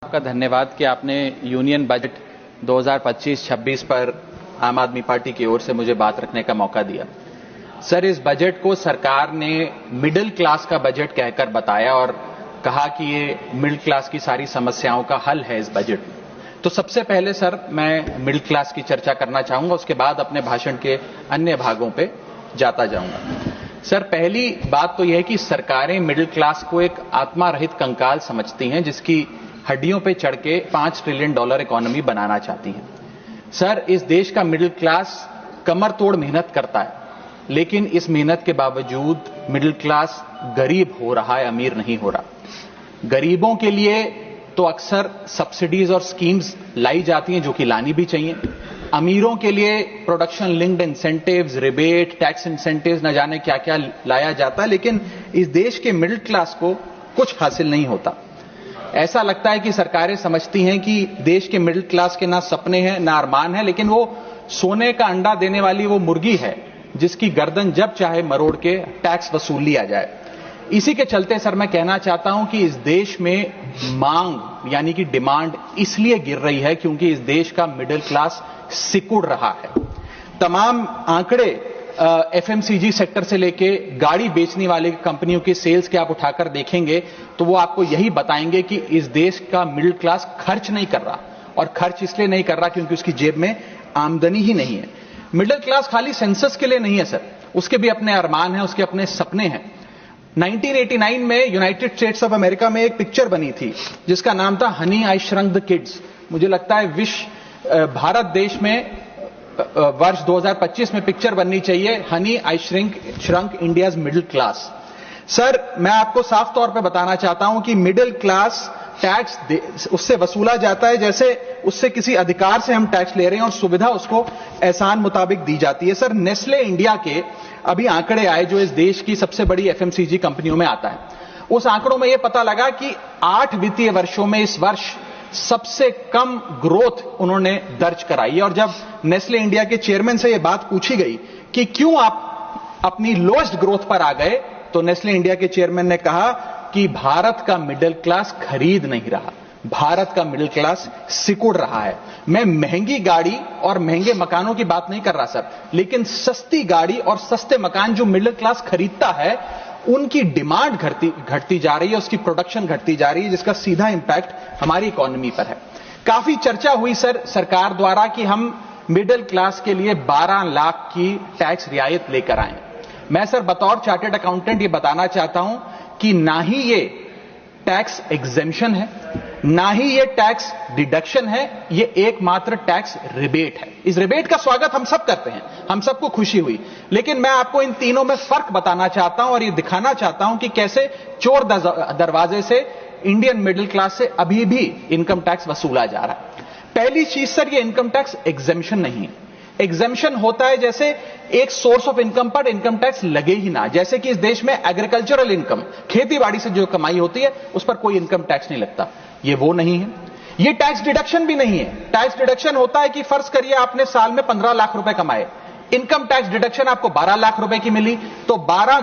आपका धन्यवाद कि आपने यूनियन बजट 2025-26 पर आम आदमी पार्टी की ओर से मुझे बात रखने का मौका दिया। सर, इस बजट को सरकार ने मिडिल क्लास का बजट कहकर बताया और कहा कि ये मिडिल क्लास की सारी समस्याओं का हल है इस बजट में। तो सबसे पहले सर मैं मिडिल क्लास की चर्चा करना चाहूंगा, उसके बाद अपने भाषण के अन्य भागों पे जाता जाऊंगा। सर, पहली बात तो यह है कि सरकारें मिडिल क्लास को एक आत्मा रहित कंकाल समझती हैं जिसकी हड्डियों पे चढ़ के $5 ट्रिलियन इकोनॉमी बनाना चाहती हैं। सर, इस देश का मिडिल क्लास कमर तोड़ मेहनत करता है, लेकिन इस मेहनत के बावजूद मिडिल क्लास गरीब हो रहा है, अमीर नहीं हो रहा। गरीबों के लिए तो अक्सर सब्सिडीज और स्कीम्स लाई जाती हैं जो कि लानी भी चाहिए। अमीरों के लिए production linked incentives, rebate, tax incentives, न जाने क्या क्या लाया जाता है, लेकिन इस देश के मिडिल क्लास को कुछ हासिल नहीं होता। ऐसा लगता है कि सरकारें समझती हैं कि देश के मिडिल क्लास के ना सपने हैं ना अरमान है, लेकिन वो सोने का अंडा देने वाली वो मुर्गी है जिसकी गर्दन जब चाहे मरोड़ के टैक्स वसूल लिया जाए। इसी के चलते सर मैं कहना चाहता हूं कि इस देश में मांग यानी कि डिमांड इसलिए गिर रही है क्योंकि इस देश का मिडिल क्लास सिकुड़ रहा है। तमाम आंकड़े एफएमसीजी सेक्टर से लेके गाड़ी बेचने वाले कंपनियों की सेल्स के आप उठाकर देखेंगे तो वो आपको यही बताएंगे कि इस देश का मिडिल क्लास खर्च नहीं कर रहा, और खर्च इसलिए नहीं कर रहा क्योंकि उसकी जेब में आमदनी ही नहीं है। मिडिल क्लास खाली सेंसस के लिए नहीं है सर, उसके भी अपने अरमान हैं, उसके अपने सपने हैं। 1989 में यूनाइटेड स्टेट्स ऑफ अमेरिका में एक पिक्चर बनी थी जिसका नाम था Honey I shrunk the kids. मुझे लगता है भारत देश में वर्ष 2025 में पिक्चर बननी चाहिए, honey I shrunk India's middle class. Sir, मैं आपको साफ तौर पे बताना चाहता हूं कि मिडिल क्लास टैक्स उससे वसूला जाता है जैसे उससे किसी अधिकार से हम टैक्स ले रहे हैं और सुविधा उसको एहसान मुताबिक दी जाती है। सर, नेस्ले इंडिया के अभी आंकड़े आए जो इस देश की सबसे बड़ी एफएमसीजी कंपनियों में आता है। उस आंकड़ों में यह पता लगा कि 8 वित्तीय वर्षों में इस वर्ष सबसे कम ग्रोथ उन्होंने दर्ज कराई। और जब नेस्ले इंडिया के चेयरमैन से यह बात पूछी गई कि क्यों आप अपनी लोएस्ट ग्रोथ पर आ गए, तो नेस्ले इंडिया के चेयरमैन ने कहा कि भारत का मिडिल क्लास खरीद नहीं रहा, भारत का मिडिल क्लास सिकुड़ रहा है। मैं महंगी गाड़ी और महंगे मकानों की बात नहीं कर रहा सर, लेकिन सस्ती गाड़ी और सस्ते मकान जो मिडिल क्लास खरीदता है उनकी डिमांड घटती जा रही है, उसकी प्रोडक्शन घटती जा रही है, जिसका सीधा इंपैक्ट हमारी इकोनॉमी पर है। काफी चर्चा हुई सर सरकार द्वारा कि हम मिडिल क्लास के लिए 12 लाख की टैक्स रियायत लेकर आए। मैं सर बतौर चार्टर्ड अकाउंटेंट ये बताना चाहता हूं कि ना ही ये टैक्स एग्जेम्पशन है, ना ही ये टैक्स डिडक्शन है, ये एकमात्र टैक्स रिबेट है। इस रिबेट का स्वागत हम सब करते हैं, हम सबको खुशी हुई, लेकिन मैं आपको इन तीनों में फर्क बताना चाहता हूं और ये दिखाना चाहता हूं कि कैसे चोर दरवाजे से इंडियन मिडिल क्लास से अभी भी इनकम टैक्स वसूला जा रहा है। पहली चीज सर, ये इनकम टैक्स एग्जेम्पशन नहीं है। एग्जेम्पशन होता है जैसे एक सोर्स ऑफ इनकम पर इनकम टैक्स लगे ही ना, जैसे कि इस देश में एग्रीकल्चरल इनकम, खेती बाड़ी से जो कमाई होती है उस पर कोई इनकम टैक्स नहीं लगता। ये वो नहीं है। ये टैक्स डिडक्शन भी नहीं है। टैक्स डिडक्शन होता है कि फर्ज करिए आपने साल में 15 लाख रुपए कमाए, इनकम टैक्स डिडक्शन आपको 12 लाख रुपए की मिली, तो 15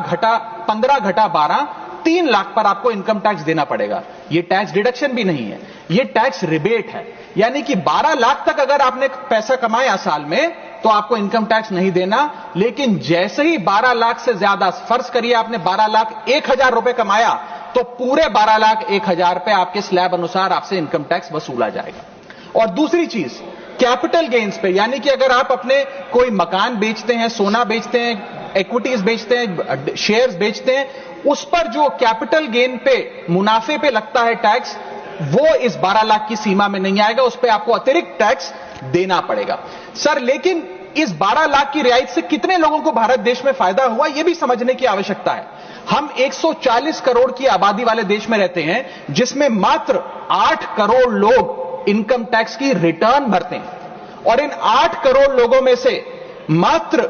घटा 12 3 लाख पर आपको इनकम टैक्स देना पड़ेगा। ये टैक्स डिडक्शन भी नहीं है, ये टैक्स रिबेट है। यानी कि 12 लाख तक अगर आपने पैसा कमाया साल में तो आपको इनकम टैक्स नहीं देना, लेकिन जैसे ही 12 लाख से ज्यादा, फर्ज करिए आपने 12 लाख 1,000 रुपए कमाया, तो पूरे 12 लाख 1,000 पे आपके स्लैब अनुसार आपसे इनकम टैक्स वसूला जाएगा। और दूसरी चीज, कैपिटल गेन्स पे, यानी कि अगर आप अपने कोई मकान बेचते हैं, सोना बेचते हैं, इक्विटीज बेचते हैं, शेयर्स बेचते हैं, उस पर जो कैपिटल गेन पे, मुनाफे पे लगता है टैक्स, वो इस 12 लाख की सीमा में नहीं आएगा, उस पर आपको अतिरिक्त टैक्स देना पड़ेगा। सर, लेकिन इस 12 लाख की रियायत से कितने लोगों को भारत देश में फायदा हुआ, यह भी समझने की आवश्यकता है। हम 140 करोड़ की आबादी वाले देश में रहते हैं, जिसमें मात्र 8 करोड़ लोग इनकम टैक्स की रिटर्न भरते हैं, और इन 8 करोड़ लोगों में से मात्र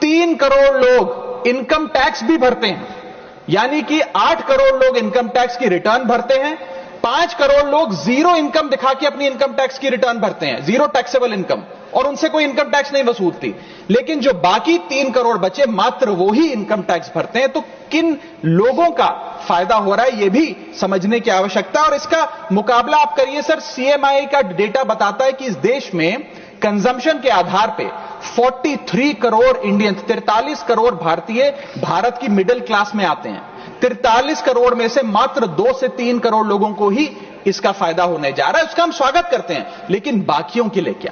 3 करोड़ लोग इनकम टैक्स भी भरते हैं। यानी कि 8 करोड़ लोग इनकम टैक्स की रिटर्न भरते हैं, 5 करोड़ लोग जीरो इनकम दिखा के अपनी इनकम टैक्स की रिटर्न भरते हैं, जीरो टैक्सेबल इनकम, और उनसे कोई इनकम टैक्स नहीं वसूलती। लेकिन जो बाकी 3 करोड़ बचे मात्र वो ही इनकम टैक्स भरते हैं। तो किन लोगों का फायदा हो रहा है, यह भी समझने की आवश्यकता है। और इसका मुकाबला आप करिए सर, सीएमआई का डेटा बताता है कि इस देश में कंजम्पशन के आधार पे 43 करोड़ इंडियंस, 43 करोड़ भारतीय भारत की मिडिल क्लास में आते हैं। 43 करोड़ में से मात्र 2 से 3 करोड़ लोगों को ही इसका फायदा होने जा रहा है। उसका हम स्वागत करते हैं, लेकिन बाकियों के लिए क्या?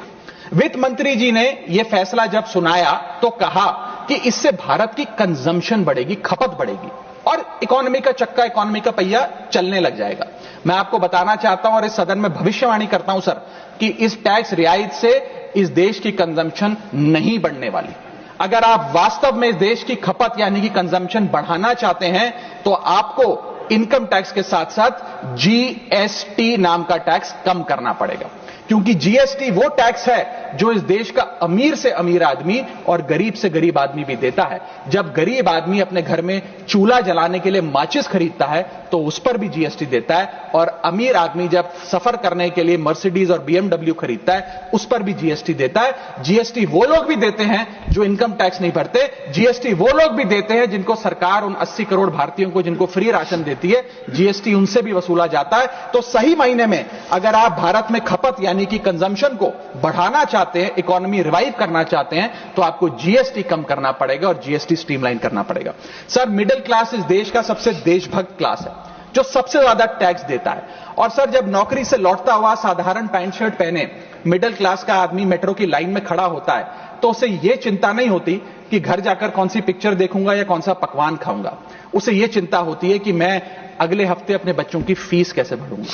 वित्त मंत्री जी ने यह फैसला जब सुनाया तो कहा कि इससे भारत की कंजम्पशन बढ़ेगी, खपत बढ़ेगी और इकोनॉमी का चक्का, इकोनॉमी का पहिया चलने लग जाएगा। मैं आपको बताना चाहता हूं और इस सदन में भविष्यवाणी करता हूं सर कि इस टैक्स रियायत से इस देश की कंजम्पशन नहीं बढ़ने वाली। अगर आप वास्तव में इस देश की खपत यानी कि कंजम्पशन बढ़ाना चाहते हैं तो आपको इनकम टैक्स के साथ साथ जीएसटी नाम का टैक्स कम करना पड़ेगा, क्योंकि जीएसटी वो टैक्स है जो इस देश का अमीर से अमीर आदमी और गरीब से गरीब आदमी भी देता है। जब गरीब आदमी अपने घर में चूल्हा जलाने के लिए माचिस खरीदता है तो उस पर भी जीएसटी देता है, और अमीर आदमी जब सफर करने के लिए मर्सिडीज और बीएमडब्ल्यू खरीदता है उस पर भी जीएसटी देता है। जीएसटी वो लोग भी देते हैं जो इनकम टैक्स नहीं भरते, जीएसटी वो लोग भी देते हैं जिनको सरकार उन 80 करोड़ भारतीयों को जिनको फ्री राशन देती है, जीएसटी उनसे भी वसूला जाता है। तो सही मायने में अगर आप भारत में खपत यानी कि कंजम्पशन को बढ़ाना चाहते हैं, इकोनॉमी रिवाइव करना चाहते हैं, तो आपको जीएसटी कम करना पड़ेगा और जीएसटी स्ट्रीमलाइन करना पड़ेगा। सर, मिडिल क्लास इस देश का सबसे देशभक्त क्लास है जो सबसे ज्यादा टैक्स देता है। और सर, जब नौकरी से लौटता हुआ साधारण पैंट शर्ट पहने मिडिल क्लास का आदमी मेट्रो की लाइन में खड़ा होता है तो उसे यह चिंता नहीं होती कि घर जाकर कौन सी पिक्चर देखूंगा या कौन सा पकवान खाऊंगा। उसे यह चिंता होती है कि मैं अगले हफ्ते अपने बच्चों की फीस कैसे भरूंगा,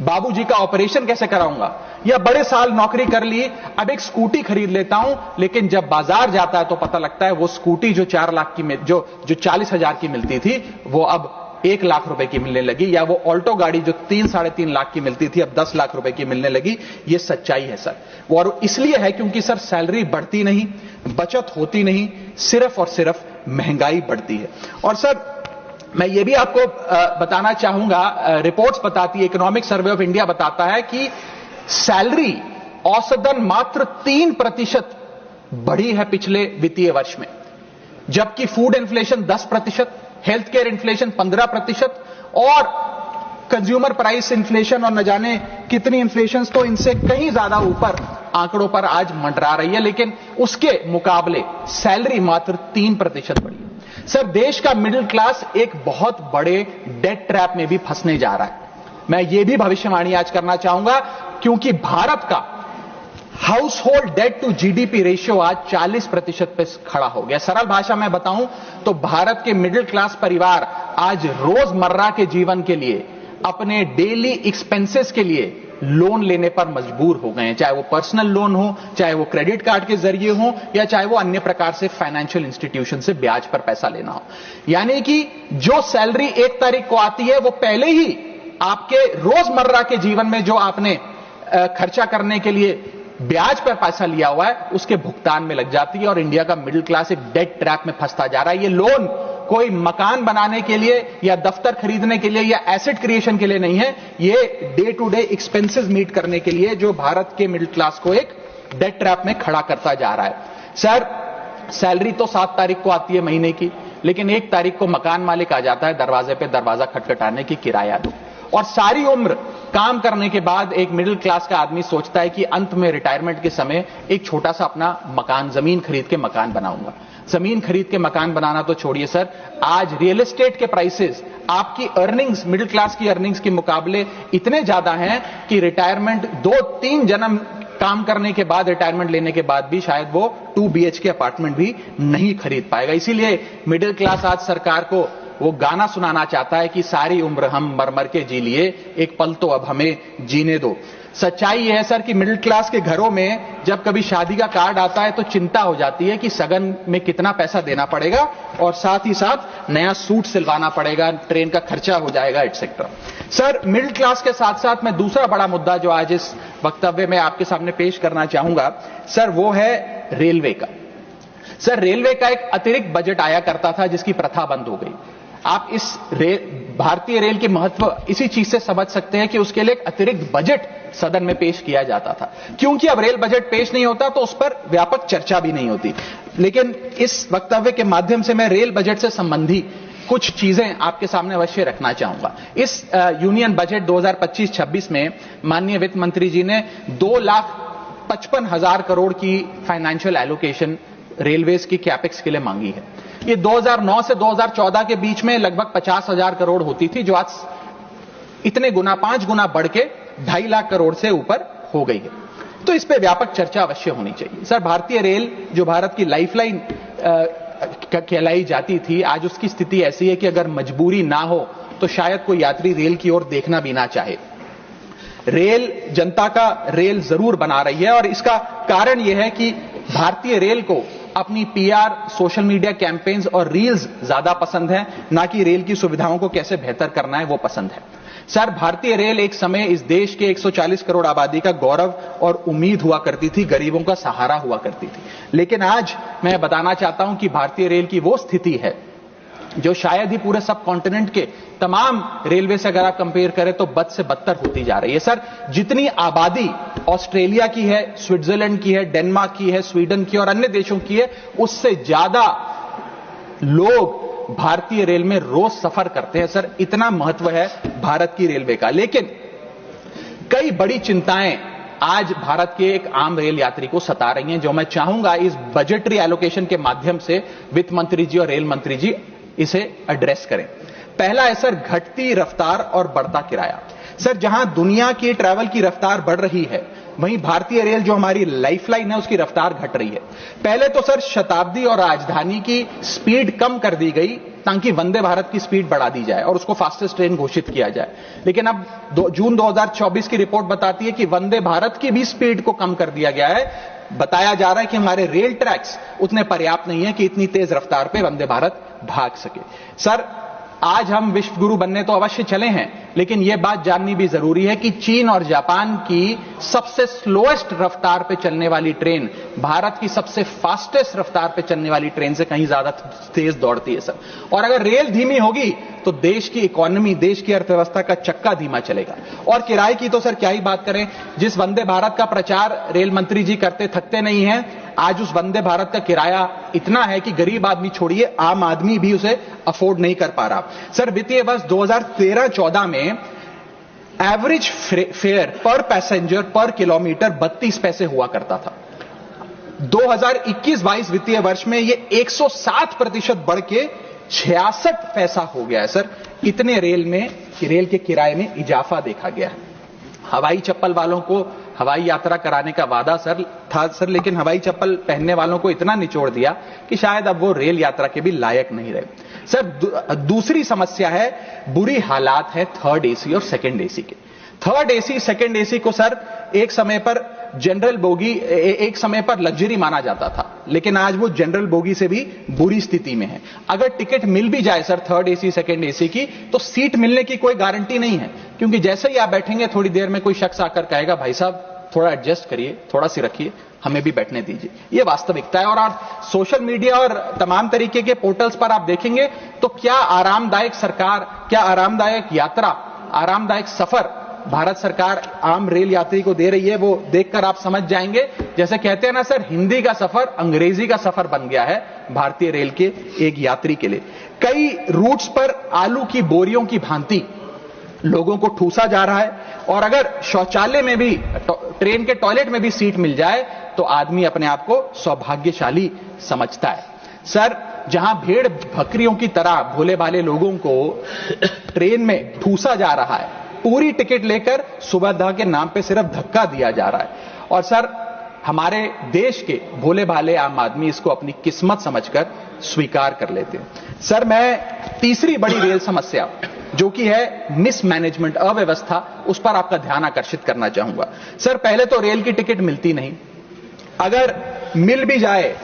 बाबूजी का ऑपरेशन कैसे कराऊंगा, या बड़े साल नौकरी कर ली, अब एक स्कूटी खरीद लेता हूं, लेकिन जब बाजार जाता है तो पता लगता है वो स्कूटी जो 4 लाख की जो 40,000 की मिलती थी वो अब 1 लाख रुपए की मिलने लगी, या वो ऑल्टो गाड़ी जो 3-3.5 लाख की मिलती थी अब 10 लाख रुपए की मिलने लगी। ये सच्चाई है सर, और इसलिए है क्योंकि सर सैलरी बढ़ती नहीं, बचत होती नहीं, सिर्फ और सिर्फ महंगाई बढ़ती है। और सर, मैं ये भी आपको बताना चाहूंगा, रिपोर्ट्स बताती है, इकोनॉमिक सर्वे ऑफ इंडिया बताता है कि सैलरी औसतन मात्र 3% बढ़ी है पिछले वित्तीय वर्ष में, जबकि food inflation 10%, health care inflation 15% और कंज्यूमर प्राइस इन्फ्लेशन और न जाने कितनी इन्फ्लेशन तो इनसे कहीं ज्यादा ऊपर आंकड़ों पर आज मंडरा रही है, लेकिन उसके मुकाबले सैलरी मात्र 3% बढ़ी है। सर, देश का मिडिल क्लास एक बहुत बड़े डेट ट्रैप में भी फंसने जा रहा है। मैं ये भी भविष्यवाणी आज करना चाहूंगा, क्योंकि भारत का household debt to GDP ratio आज 40% पे खड़ा हो गया। सरल भाषा में बताऊं तो भारत के मिडिल क्लास परिवार आज रोजमर्रा के जीवन के लिए, अपने डेली एक्सपेंसेस के लिए लोन लेने पर मजबूर हो गए हैं, चाहे वो पर्सनल लोन हो, चाहे वो क्रेडिट कार्ड के जरिए हो, या चाहे वो अन्य प्रकार से फाइनेंशियल इंस्टीट्यूशन से ब्याज पर पैसा लेना हो। यानी कि जो सैलरी 1 तारीख को आती है वो पहले ही आपके रोजमर्रा के जीवन में जो आपने खर्चा करने के लिए ब्याज पर पैसा लिया हुआ है उसके भुगतान में लग जाती है, और इंडिया का मिडिल क्लास एक डेट ट्रैप में फंसता जा रहा है। ये लोन कोई मकान बनाने के लिए या दफ्तर खरीदने के लिए या एसेट क्रिएशन के लिए नहीं है, ये day to day expenses meet करने के लिए, जो भारत के मिडिल क्लास को एक डेट ट्रैप में खड़ा करता जा रहा है। सर, सैलरी तो 7 तारीख को आती है महीने की, लेकिन 1 तारीख को मकान मालिक आ जाता है दरवाजे पे दरवाजा खटखटाने की किराया दो, और सारी उम्र काम करने के बाद एक मिडिल क्लास का आदमी सोचता है कि अंत में रिटायरमेंट के समय एक छोटा सा अपना मकान, जमीन खरीद के मकान बनाऊंगा। जमीन खरीद के मकान बनाना तो छोड़िए सर, आज रियल एस्टेट के प्राइसेस आपकी अर्निंग्स, मिडिल क्लास की अर्निंग्स के मुकाबले इतने ज्यादा हैं कि रिटायरमेंट 2-3 जन्म काम करने के बाद, रिटायरमेंट लेने के बाद भी शायद वो 2 BHK अपार्टमेंट भी नहीं खरीद पाएगा। इसीलिए मिडिल क्लास आज सरकार को वो गाना सुनाना चाहता है कि सारी उम्र हम मर मर के जी लिए, एक पल तो अब हमें जीने दो। सच्चाई यह है सर कि मिडिल क्लास के घरों में जब कभी शादी का कार्ड आता है तो चिंता हो जाती है कि सगन में कितना पैसा देना पड़ेगा, और साथ ही साथ नया सूट सिलवाना पड़ेगा, ट्रेन का खर्चा हो जाएगा, एटसेट्रा। सर, मिडिल क्लास के साथ साथ मैं दूसरा बड़ा मुद्दा जो आज इस वक्तव्य में आपके सामने पेश करना चाहूंगा सर, वो है रेलवे का। सर, रेलवे का एक अतिरिक्त बजट आया करता था जिसकी प्रथा बंद हो गई। आप इस भारतीय रेल की महत्व इसी चीज से समझ सकते हैं कि उसके लिए एक अतिरिक्त बजट सदन में पेश किया जाता था। क्योंकि अब रेल बजट पेश नहीं होता तो उस पर व्यापक चर्चा भी नहीं होती। लेकिन इस वक्तव्य के माध्यम से मैं रेल बजट से संबंधी कुछ चीजें आपके सामने अवश्य रखना चाहूंगा। इस यूनियन बजट 2025-26 में माननीय वित्त मंत्री जी ने 2,55,000 करोड़ की फाइनेंशियल एलोकेशन रेलवेज की कैपेक्स के लिए मांगी है। ये 2009 से 2014 के बीच में लगभग 50,000 करोड़ होती थी, जो आज इतने गुना 5 गुना बढ़ के 2.5 लाख करोड़ से ऊपर हो गई है। तो इस पे व्यापक चर्चा अवश्य होनी चाहिए। सर, भारतीय रेल जो भारत की लाइफलाइन कहलाई जाती थी, आज उसकी स्थिति ऐसी है कि अगर मजबूरी ना हो तो शायद कोई यात्री रेल की ओर देखना भी ना चाहे। रेल जनता का रेल जरूर बना रही है और इसका कारण यह है कि भारतीय रेल को अपनी पीआर, सोशल मीडिया कैंपेन्स और रील्स ज्यादा पसंद है, ना कि रेल की सुविधाओं को कैसे बेहतर करना है वो पसंद है। सर, भारतीय रेल एक समय इस देश के 140 करोड़ आबादी का गौरव और उम्मीद हुआ करती थी, गरीबों का सहारा हुआ करती थी। लेकिन आज मैं बताना चाहता हूं कि भारतीय रेल की वो स्थिति है जो शायद ही पूरे सब कॉन्टिनेंट के तमाम रेलवे से अगर आप कंपेयर करें तो बद से बदतर होती जा रही है। सर, जितनी आबादी ऑस्ट्रेलिया की है, स्विट्जरलैंड की है, डेनमार्क की है, स्वीडन की और अन्य देशों की है, उससे ज्यादा लोग भारतीय रेल में रोज सफर करते हैं। सर, इतना महत्व है भारत की रेलवे का। लेकिन कई बड़ी चिंताएं आज भारत के एक आम रेल यात्री को सता रही हैं, जो मैं चाहूंगा इस बजटरी एलोकेशन के माध्यम से वित्त मंत्री जी और रेल मंत्री जी इसे एड्रेस करें। पहला है सर, घटती रफ्तार और बढ़ता किराया। सर, जहां दुनिया की ट्रैवल की रफ्तार बढ़ रही है, वहीं भारतीय रेल जो हमारी लाइफलाइन है उसकी रफ्तार घट रही है। पहले तो सर शताब्दी और राजधानी की स्पीड कम कर दी गई ताकि वंदे भारत की स्पीड बढ़ा दी जाए और उसको फास्टेस्ट ट्रेन घोषित किया जाए। लेकिन अब जून 2024 की रिपोर्ट बताती है कि वंदे भारत की भी स्पीड को कम कर दिया गया है। बताया जा रहा है कि हमारे रेल ट्रैक्स उतने पर्याप्त नहीं है कि इतनी तेज रफ्तार पे वंदे भारत भाग सके। सर, आज हम विश्व गुरु बनने तो अवश्य चले हैं, लेकिन यह बात जाननी भी जरूरी है कि चीन और जापान की सबसे स्लोएस्ट रफ्तार पे चलने वाली ट्रेन भारत की सबसे फास्टेस्ट रफ्तार पे चलने वाली ट्रेन से कहीं ज्यादा तेज दौड़ती है सर। और अगर रेल धीमी होगी तो देश की इकोनॉमी, देश की अर्थव्यवस्था का चक्का धीमा चलेगा। और किराए की तो सर क्या ही बात करें, जिस वंदे भारत का प्रचार रेल मंत्री जी करते थकते नहीं हैं, आज उस वंदे भारत का किराया इतना है कि गरीब आदमी छोड़िए, आम आदमी भी उसे अफोर्ड नहीं कर पा रहा। सर, वित्तीय वर्ष 2013-14 में एवरेज फेयर पर पैसेंजर पर किलोमीटर 32 पैसे हुआ करता था। 2021-22 वित्तीय वर्ष में यह 107% बढ़ के 66 पैसा हो गया है। सर, इतने रेल के किराए में इजाफा देखा गया है। हवाई चप्पल वालों को हवाई यात्रा कराने का वादा था सर, लेकिन हवाई चप्पल पहनने वालों को इतना निचोड़ दिया कि शायद अब वो रेल यात्रा के भी लायक नहीं रहे। सर, दूसरी समस्या है, बुरी हालात है थर्ड एसी और सेकंड एसी के। थर्ड एसी, सेकंड एसी को सर एक समय पर जनरल बोगी, एक समय पर लग्जरी माना जाता था, लेकिन आज वो जनरल बोगी से भी बुरी स्थिति में है। अगर टिकट मिल भी जाए sir third AC, second AC की, तो सीट मिलने की कोई गारंटी नहीं है, क्योंकि जैसे ही आप बैठेंगे थोड़ी देर में कोई शख्स आकर कहेगा, भाई साहब थोड़ा एडजस्ट करिए, थोड़ा सी रखिए, हमें भी बैठने दीजिए। ये वास्तविकता है। और आप सोशल मीडिया और तमाम तरीके के पोर्टल्स पर आप देखेंगे तो क्या आरामदायक सरकार, क्या आरामदायक यात्रा, आरामदायक सफर भारत सरकार आम रेल यात्री को दे रही है, वो देखकर आप समझ जाएंगे। जैसे कहते हैं ना सर, हिंदी का सफर अंग्रेजी का सफर बन गया है भारतीय रेल के एक यात्री के लिए। कई रूट्स पर आलू की बोरियों की भांति लोगों को ठूसा जा रहा है, और अगर शौचालय में भी, ट्रेन के टॉयलेट में भी सीट मिल जाए तो आदमी अपने आप को सौभाग्यशाली समझता है। सर, जहां भेड़ बकरियों की तरह भोले भाले लोगों को ट्रेन में ठूसा जा रहा है, पूरी टिकट लेकर सुविधा के नाम पे सिर्फ धक्का दिया जा रहा है। और सर, हमारे देश के भोले भाले आम आदमी इसको अपनी किस्मत समझकर स्वीकार कर लेते हैं। सर, मैं तीसरी बड़ी रेल समस्या जो कि है मिसमैनेजमेंट, अव्यवस्था, उस पर आपका ध्यान आकर्षित करना चाहूंगा। सर, पहले तो रेल की टिकट मिलती नहीं, अगर मिल भी जाए,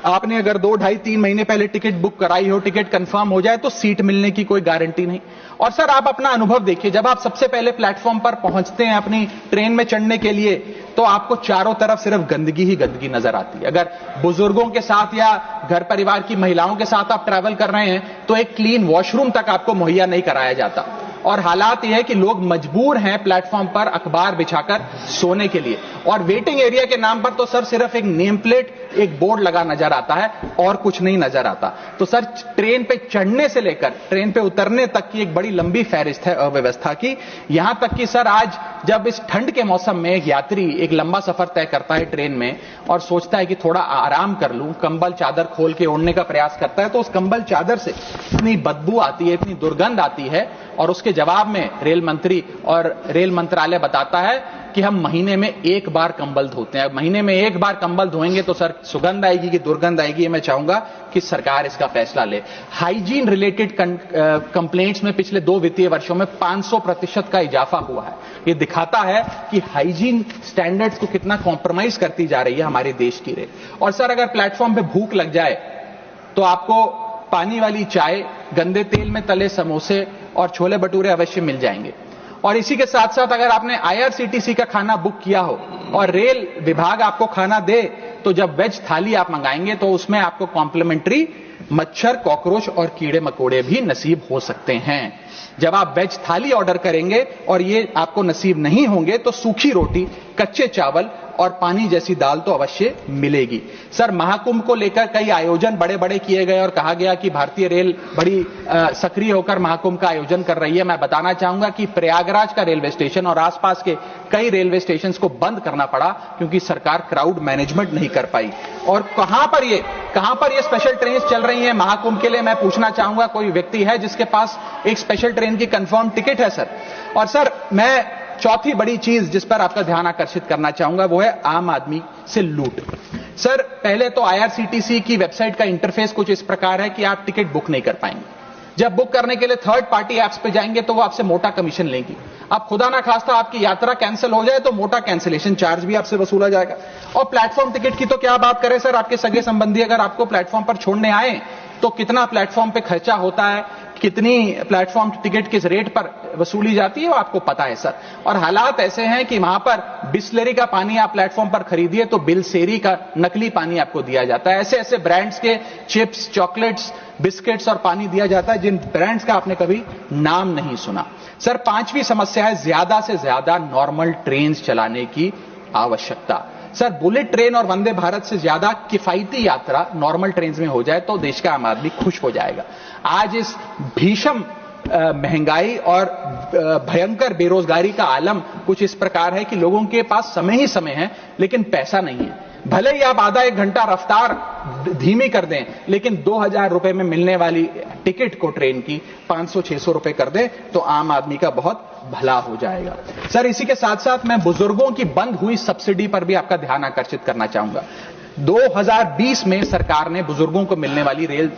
आपने अगर 2, 2.5, 3 महीने पहले टिकट बुक कराई हो, टिकट कंफर्म हो जाए तो सीट मिलने की कोई गारंटी नहीं। और सर, आप अपना अनुभव देखिए, जब आप सबसे पहले प्लेटफॉर्म पर पहुंचते हैं अपनी ट्रेन में चढ़ने के लिए, तो आपको चारों तरफ सिर्फ गंदगी ही गंदगी नजर आती है। अगर बुजुर्गों के साथ या घर परिवार की महिलाओं के साथ आप ट्रैवल कर रहे हैं तो एक क्लीन वॉशरूम तक आपको मुहैया नहीं कराया जाता। और हालात यह है कि लोग मजबूर हैं प्लेटफॉर्म पर अखबार बिछाकर सोने के लिए, और वेटिंग एरिया के नाम पर तो सर सिर्फ एक नेम प्लेट, एक बोर्ड लगा नजर आता है और कुछ नहीं नजर आता। तो सर ट्रेन पे चढ़ने से लेकर ट्रेन पे उतरने तक की एक बड़ी लंबी फहरिस्त है अव्यवस्था की। यहां तक कि सर आज जब इस ठंड के मौसम में एक यात्री एक लंबा सफर तय करता है ट्रेन में और सोचता है कि थोड़ा आराम कर लूं, कंबल चादर खोल के ओढ़ने का प्रयास करता है, तो उस कंबल चादर से इतनी बदबू आती है, इतनी दुर्गंध आती है, और उसके जवाब में रेल मंत्री और रेल मंत्रालय बताता है कि हम महीने में एक बार कंबल धोते हैं। महीने में एक बार कंबल धोएंगे तो सर सुगंध आएगी कि दुर्गंध आएगी, मैं चाहूंगा कि सरकार इसका फैसला ले। हाइजीन रिलेटेड कंप्लेंट्स में पिछले 2 वित्तीय वर्षों में 500% का इजाफा हुआ है। ये दिखाता है कि हाइजीन स्टैंडर्ड्स को कितना कॉम्प्रोमाइज करती जा रही है हमारे देश की रेल। और सर अगर प्लेटफॉर्म पे भूख लग जाए तो आपको पानी वाली चाय, गंदे तेल में तले समोसे और छोले भटूरे अवश्य मिल जाएंगे। और इसी के साथ साथ अगर आपने IRCTC का खाना बुक किया हो और रेल विभाग आपको खाना दे, तो जब वेज थाली आप मंगाएंगे तो उसमें आपको कॉम्प्लीमेंट्री मच्छर, कॉकरोच और कीड़े मकोड़े भी नसीब हो सकते हैं। जब आप वेज थाली ऑर्डर करेंगे और ये आपको नसीब नहीं होंगे तो सूखी रोटी, कच्चे चावल और पानी जैसी दाल तो अवश्य मिलेगी। सर महाकुंभ को लेकर कई आयोजन बड़े बड़े किए गए और कहा गया कि भारतीय रेल बड़ी सक्रिय होकर महाकुंभ का आयोजन कर रही है। मैं बताना चाहूंगा कि प्रयागराज का रेलवे स्टेशन और आसपास के कई रेलवे स्टेशन को बंद करना पड़ा क्योंकि सरकार क्राउड मैनेजमेंट नहीं कर पाई। और कहां पर ये स्पेशल ट्रेन चल रही है महाकुंभ के लिए, मैं पूछना चाहूंगा कोई व्यक्ति है जिसके पास एक स्पेशल ट्रेन की कंफर्म टिकट है सर? और सर मैं चौथी बड़ी चीज जिस पर आपका ध्यान आकर्षित करना चाहूंगा वो है आम आदमी से लूट। सर पहले तो IRCTC की वेबसाइट का इंटरफेस कुछ इस प्रकार है कि आप टिकट बुक नहीं कर पाएंगे। जब बुक करने के लिए थर्ड पार्टी एप्स पे जाएंगे तो वो आपसे मोटा कमीशन लेंगी। अब खुदा ना खास्ता आपकी यात्रा कैंसिल हो जाए तो मोटा कैंसिलेशन चार्ज भी आपसे वसूला जाएगा। और प्लेटफॉर्म टिकट की तो क्या बात करें सर, आपके सगे संबंधी अगर आपको प्लेटफॉर्म पर छोड़ने आए तो कितना प्लेटफॉर्म पे खर्चा होता है, कितनी प्लेटफॉर्म टिकट किस रेट पर वसूली जाती है वो आपको पता है सर। और हालात ऐसे हैं कि वहां पर बिस्लरी का पानी आप प्लेटफॉर्म पर खरीदिए तो बिलसेरी का नकली पानी आपको दिया जाता है। ऐसे ऐसे ब्रांड्स के चिप्स, चॉकलेट्स, बिस्किट्स और पानी दिया जाता है जिन ब्रांड्स का आपने कभी नाम नहीं सुना। सर 5वीं समस्या है ज्यादा से ज्यादा नॉर्मल ट्रेन चलाने की आवश्यकता। सर बुलेट ट्रेन और वंदे भारत से ज्यादा किफायती यात्रा नॉर्मल ट्रेन में हो जाए तो देश का आम आदमी खुश हो जाएगा। आज इस भीषण महंगाई और भयंकर बेरोजगारी का आलम कुछ इस प्रकार है कि लोगों के पास समय ही समय है लेकिन पैसा नहीं है। भले ही आप आधा एक घंटा रफ्तार धीमी कर दें लेकिन 2000 रुपए में मिलने वाली टिकट को ट्रेन की 500-600 रुपए कर दें तो आम आदमी का बहुत भला हो जाएगा। सर इसी के साथ साथ मैं बुजुर्गों की बंद हुई सब्सिडी पर भी आपका ध्यान आकर्षित करना चाहूंगा। 2020 में सरकार ने बुजुर्गों को मिलने वाली रेल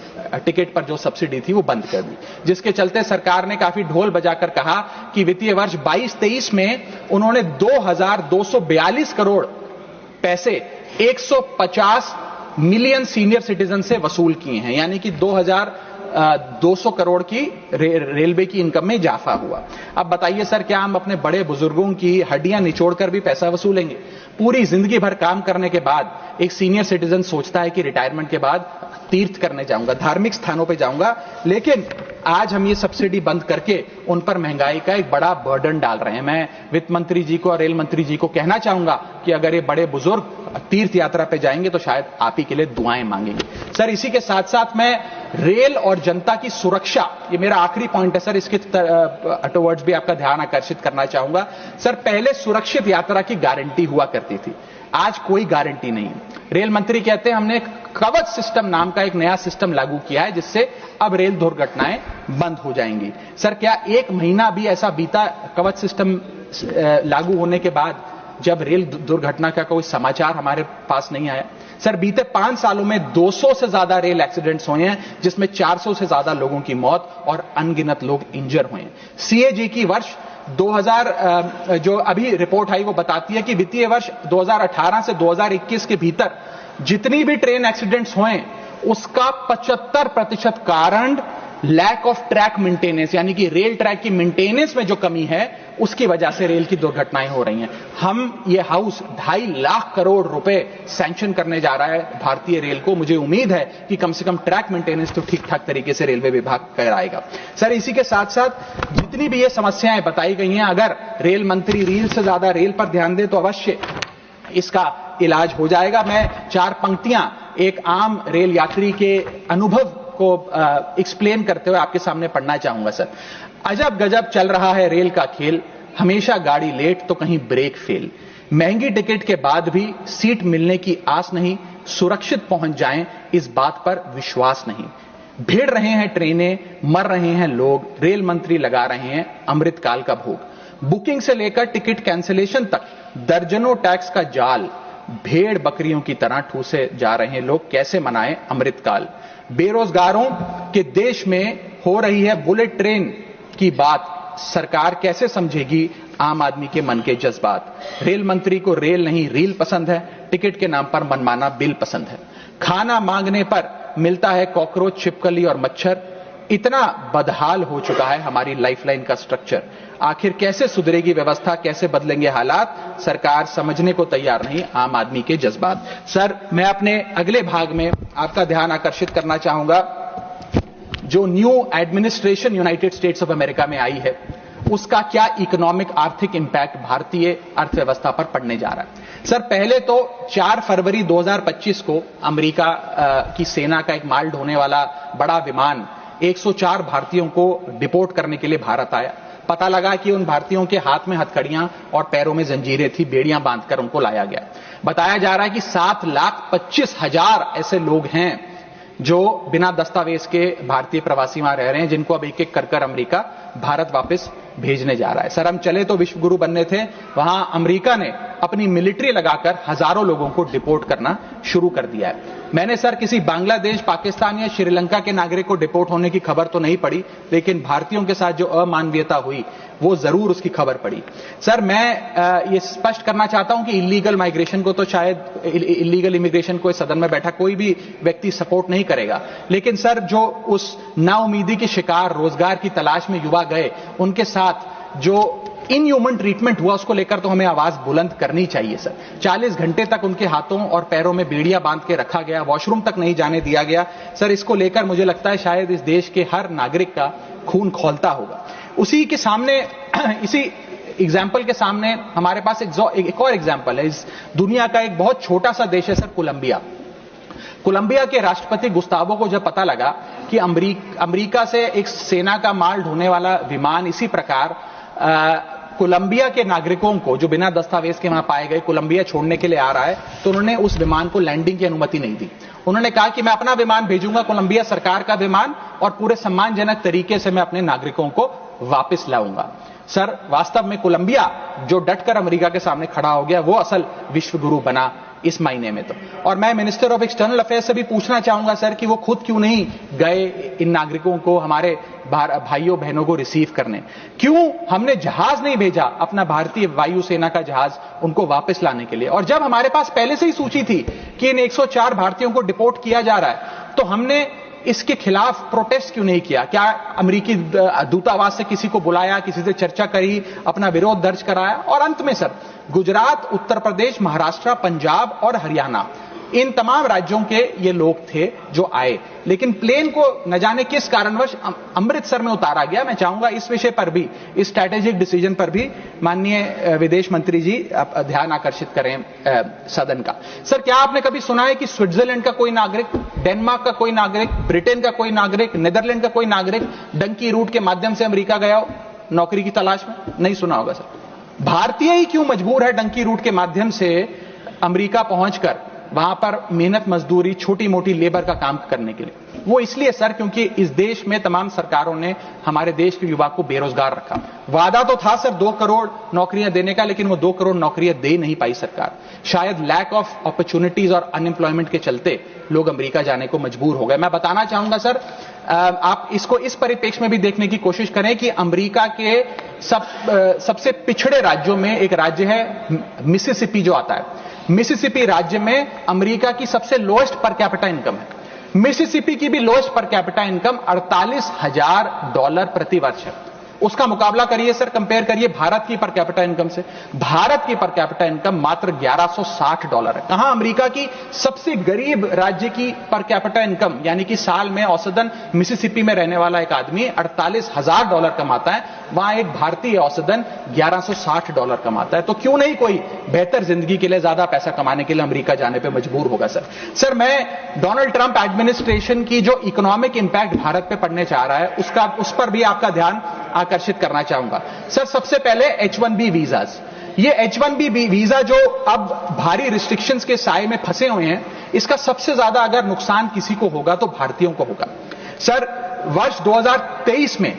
टिकट पर जो सब्सिडी थी वो बंद कर दी, जिसके चलते सरकार ने काफी ढोल बजाकर कहा कि वित्तीय वर्ष 22-23 में उन्होंने 2242 करोड़ पैसे 150 मिलियन सीनियर सिटीजन से वसूल किए हैं, यानी कि 2200 करोड़ की रेलवे की इनकम में इजाफा हुआ। अब बताइए सर, क्या हम अपने बड़े बुजुर्गों की हड्डियां निचोड़कर भी पैसा वसूलेंगे? पूरी जिंदगी भर काम करने के बाद एक सीनियर सिटीजन सोचता है कि रिटायरमेंट के बाद तीर्थ करने जाऊंगा, धार्मिक स्थानों पे जाऊंगा, लेकिन आज हम ये सब्सिडी बंद करके उन पर महंगाई का एक बड़ा बर्डन डाल रहे हैं। मैं वित्त मंत्री जी को और रेल मंत्री जी को कहना चाहूंगा कि अगर ये बड़े बुजुर्ग तीर्थ यात्रा पे जाएंगे तो शायद आप ही के लिए दुआएं मांगेंगे। सर इसी के साथ साथ मैं रेल और जनता की सुरक्षा, ये मेरा आखिरी पॉइंट है सर, इसके टुवर्ड्स भी आपका ध्यान आकर्षित करना चाहूंगा। सर पहले सुरक्षित यात्रा की गारंटी हुआ करती थी, आज कोई गारंटी नहीं। रेल मंत्री कहते हैं हमने कवच सिस्टम नाम का एक नया सिस्टम लागू किया है जिससे अब रेल दुर्घटनाएं बंद हो जाएंगी। सर क्या एक महीना भी ऐसा बीता कवच सिस्टम लागू होने के बाद जब रेल दुर्घटना का कोई समाचार हमारे पास नहीं आया? सर बीते 5 सालों में 200 से ज्यादा रेल एक्सीडेंट्स हुए हैं जिसमें 400 से ज्यादा लोगों की मौत और अनगिनत लोग इंजर हुए हैं। CAG की वर्ष 2000 जो अभी रिपोर्ट आई वो बताती है कि वित्तीय वर्ष 2018 से 2021 के भीतर जितनी भी ट्रेन एक्सीडेंट्स हुए उसका 75% कारण लैक ऑफ ट्रैक मेंटेनेंस, यानी कि रेल ट्रैक की मेंटेनेंस में जो कमी है उसकी वजह से रेल की दुर्घटनाएं हो रही हैं। हम ये हाउस 2.5 लाख करोड़ रुपए सैंक्शन करने जा रहा है भारतीय रेल को। मुझे उम्मीद है कि कम से कम ट्रैक मेंटेनेंस तो ठीक ठाक तरीके से रेलवे विभाग कराएगा। सर, इसी के साथ साथ जितनी भी ये समस्याएं बताई गई हैं, अगर रेल मंत्री रील से ज्यादा रेल पर ध्यान दे तो अवश्य इसका इलाज हो जाएगा। मैं 4 पंक्तियां एक आम रेल यात्री के अनुभव को एक्सप्लेन करते हुए आपके सामने पढ़ना चाहूंगा। सर, अजब गजब चल रहा है रेल का खेल, हमेशा गाड़ी लेट तो कहीं ब्रेक फेल, महंगी टिकट के बाद भी सीट मिलने की आस नहीं, सुरक्षित पहुंच जाएं इस बात पर विश्वास नहीं, भिड़ रहे हैं ट्रेनें, मर रहे हैं लोग, रेल मंत्री लगा रहे हैं अमृतकाल का भोग, बुकिंग से लेकर टिकट कैंसिलेशन तक दर्जनों टैक्स का जाल, भेड़ बकरियों की तरह ठूसे जा रहे हैं लोग, कैसे मनाएं अमृतकाल, बेरोजगारों के देश में हो रही है बुलेट ट्रेन की बात, सरकार कैसे समझेगी आम आदमी के मन के जज्बात, रेल मंत्री को रेल नहीं रील पसंद है, टिकट के नाम पर मनमाना बिल पसंद है, खाना मांगने पर मिलता है कॉकरोच, छिपकली और मच्छर, इतना बदहाल हो चुका है हमारी लाइफलाइन का स्ट्रक्चर, आखिर कैसे सुधरेगी व्यवस्था, कैसे बदलेंगे हालात, सरकार समझने को तैयार नहीं आम आदमी के जज्बात। सर, मैं अपने अगले भाग में आपका ध्यान आकर्षित करना चाहूंगा, जो new administration United states of America में आई है उसका क्या इकोनॉमिक आर्थिक इंपैक्ट भारतीय अर्थव्यवस्था पर पड़ने जा रहा है। सर, पहले तो 4 फरवरी 2025 को अमेरिका की सेना का एक माल ढोने वाला बड़ा विमान 104 भारतीयों को डिपोर्ट करने के लिए भारत आया। पता लगा कि उन भारतीयों के हाथ में हथकड़ियां और पैरों में जंजीरें थी, बेड़ियां बांधकर उनको लाया गया। बताया जा रहा है कि 7,25,000 ऐसे लोग हैं जो बिना दस्तावेज के भारतीय प्रवासी वहां रह रहे हैं, जिनको अब एक एक कर अमेरिका भारत वापस भेजने जा रहा है। सर, हम चले तो विश्व गुरु बनने थे, वहां अमेरिका ने अपनी मिलिट्री लगाकर हजारों लोगों को डिपोर्ट करना शुरू कर दिया है। मैंने सर किसी बांग्लादेश, पाकिस्तान या श्रीलंका के नागरिक को डिपोर्ट होने की खबर तो नहीं पड़ी, लेकिन भारतीयों के साथ जो अमानवीयता हुई वो जरूर उसकी खबर पड़ी। सर, मैं ये स्पष्ट करना चाहता हूं कि इलीगल माइग्रेशन को तो शायद इलीगल इमिग्रेशन को इस सदन में बैठा कोई भी व्यक्ति सपोर्ट नहीं करेगा, लेकिन सर जो उस नाउमीदी के शिकार रोजगार की तलाश में युवा गए, उनके साथ जो इनह्यूमन ट्रीटमेंट हुआ उसको लेकर तो हमें आवाज बुलंद करनी चाहिए। सर, 40 घंटे तक उनके हाथों और पैरों में बेड़ियां बांध के रखा गया, वॉशरूम तक नहीं जाने दिया गया। सर, इसको लेकर मुझे लगता है शायद इस देश के हर नागरिक का खून खौलता होगा। उसी के सामने, इसी एग्जाम्पल के सामने हमारे पास एक और एग्जाम्पल है। इस दुनिया का एक बहुत छोटा सा देश है सर, कोलंबिया। कोलंबिया के राष्ट्रपति गुस्तावो को जब पता लगा कि अमेरिका से एक सेना का माल ढोने वाला विमान इसी प्रकार कोलंबिया के नागरिकों को जो बिना दस्तावेज के वहां पाए गए कोलंबिया छोड़ने के लिए आ रहा है, तो उन्होंने उस विमान को लैंडिंग की अनुमति नहीं दी। उन्होंने कहा कि मैं अपना विमान भेजूंगा, कोलंबिया सरकार का विमान, और पूरे सम्मानजनक तरीके से मैं अपने नागरिकों को वापस लाऊंगा। सर, वास्तव में कोलंबिया जो डटकर अमेरिका के सामने खड़ा हो गया, वो असल विश्व गुरु बना इस महीने में तो। और मैं मिनिस्टर ऑफ एक्सटर्नल अफेयर्स से भी पूछना चाहूंगा सर कि वो खुद क्यों नहीं गए इन नागरिकों को, हमारे भाइयों बहनों को रिसीव करने, क्यों हमने जहाज नहीं भेजा, अपना भारतीय वायुसेना का जहाज उनको वापस लाने के लिए। और जब हमारे पास पहले से ही सूची थी कि इन 104 भारतीयों को डिपोर्ट किया जा रहा है, तो हमने इसके खिलाफ प्रोटेस्ट क्यों नहीं किया? क्या अमेरिकी दूतावास से किसी को बुलाया, किसी से चर्चा करी, अपना विरोध दर्ज कराया? और अंत में सर, गुजरात, उत्तर प्रदेश, महाराष्ट्र, पंजाब और हरियाणा, इन तमाम राज्यों के ये लोग थे जो आए, लेकिन प्लेन को न जाने किस कारणवश अमृतसर में उतारा गया। मैं चाहूंगा इस विषय पर भी, इस स्ट्रैटेजिक डिसीजन पर भी माननीय विदेश मंत्री जी ध्यान आकर्षित करें सदन का। सर, क्या आपने कभी सुना है कि स्विट्जरलैंड का कोई नागरिक, डेनमार्क का कोई नागरिक, ब्रिटेन का कोई नागरिक, नीदरलैंड का कोई नागरिक डंकी रूट के माध्यम से अमेरिका गया हो नौकरी की तलाश में? नहीं सुना होगा सर। भारतीय ही क्यों मजबूर है डंकी रूट के माध्यम से अमेरिका पहुंचकर वहां पर मेहनत मजदूरी, छोटी मोटी लेबर का काम करने के लिए? वो इसलिए सर क्योंकि इस देश में तमाम सरकारों ने हमारे देश के युवा को बेरोजगार रखा। वादा तो था सर 2 करोड़ नौकरियां देने का, लेकिन वो 2 करोड़ नौकरियां दे नहीं पाई सरकार। शायद लैक ऑफ अपॉर्चुनिटीज और अनएम्प्लॉयमेंट के चलते लोग अमेरिका जाने को मजबूर हो गए। मैं बताना चाहूंगा सर, आप इसको इस परिप्रेक्ष्य में भी देखने की कोशिश करें कि अमेरिका के सबसे पिछड़े राज्यों में एक राज्य है मिसिसिपी जो आता है। मिसिसिपी राज्य में अमेरिका की सबसे लोएस्ट पर कैपिटा इनकम है। मिसिसिपी की भी लोएस्ट पर कैपिटा इनकम $48,000 प्रति वर्ष है। उसका मुकाबला करिए सर, कंपेयर करिए भारत की पर कैपिटा इनकम से। भारत की पर कैपिटा इनकम मात्र $1160 है। कहां अमेरिका की सबसे गरीब राज्य की पर कैपिटा इनकम, यानी कि साल में औसतन मिसिसिपी में रहने वाला एक आदमी $48,000 कमाता है, वहां एक भारतीय औसतन $1160 कमाता है। तो क्यों नहीं कोई बेहतर जिंदगी के लिए, ज्यादा पैसा कमाने के लिए अमेरिका जाने पर मजबूर होगा सर। मैं डोनाल्ड ट्रंप एडमिनिस्ट्रेशन की जो इकोनॉमिक इंपैक्ट भारत पे पड़ने जा रहा है उस पर भी आपका ध्यान आकर्षित करना चाहूंगा सर। सबसे पहले H1B वीजाज, ये H1B वीजा जो अब भारी रिस्ट्रिक्शंस के साए में फंसे हुए हैं, इसका सबसे ज्यादा अगर नुकसान किसी को होगा तो भारतीयों को होगा सर। वर्ष 2023 में